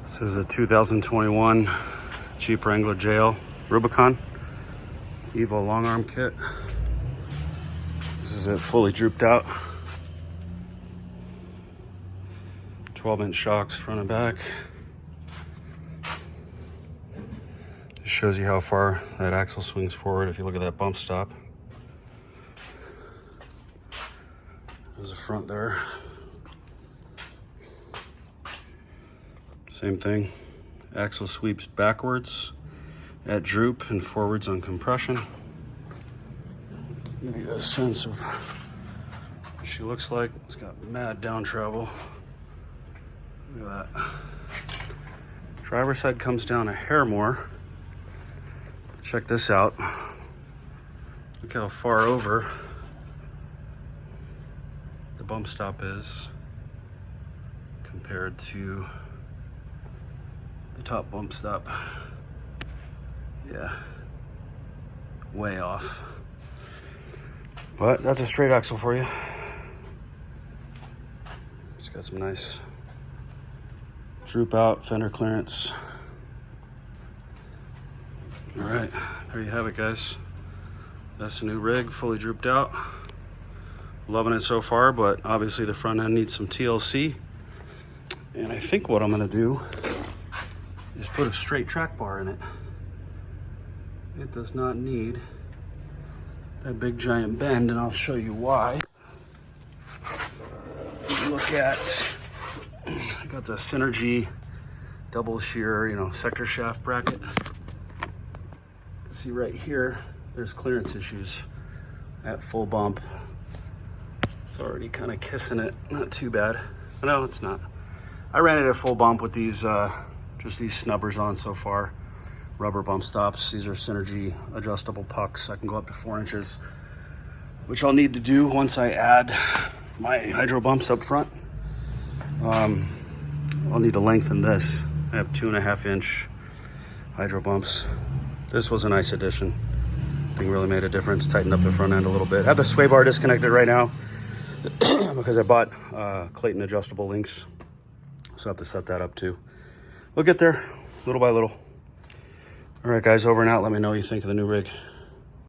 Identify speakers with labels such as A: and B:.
A: This is a 2021 Jeep Wrangler JL Rubicon Evo long arm kit. This is it fully drooped out. 12-inch shocks front and back. This shows you how far that axle swings forward if you look at that bump stop. There's the front there. Same thing. Axle sweeps backwards at droop and forwards on compression. Give you a sense of what she looks like. It's got mad down travel. Look at that. Driver's side comes down a hair more. Check this out. Look how far over the bump stop is compared to the top bump stop. Yeah, way off. But that's a straight axle for you. It's got some nice droop out fender clearance. All right, there you have it, guys. That's a new rig, fully drooped out. Loving it so far, but obviously the front end needs some TLC. And I think what I'm gonna do is put a straight track bar in it. It does not need that big giant bend, and I'll show you why. If you look at, I got the Synergy double shear, sector shaft bracket. See right here, there's clearance issues at full bump. It's already kind of kissing it, not too bad. No, it's not. I ran it at full bump with these, just these snubbers on so far. Rubber bump stops. These are Synergy adjustable pucks. I can go up to 4 inches, which I'll need to do once I add my hydro bumps up front. I'll need to lengthen this. I have 2.5 inch hydro bumps. This was a nice addition. I think really made a difference. Tightened up the front end a little bit. I have the sway bar disconnected right now because I bought Clayton adjustable links. So I have to set that up too. We'll get there little by little. All right, guys, over and out. Let me know what you think of the new rig.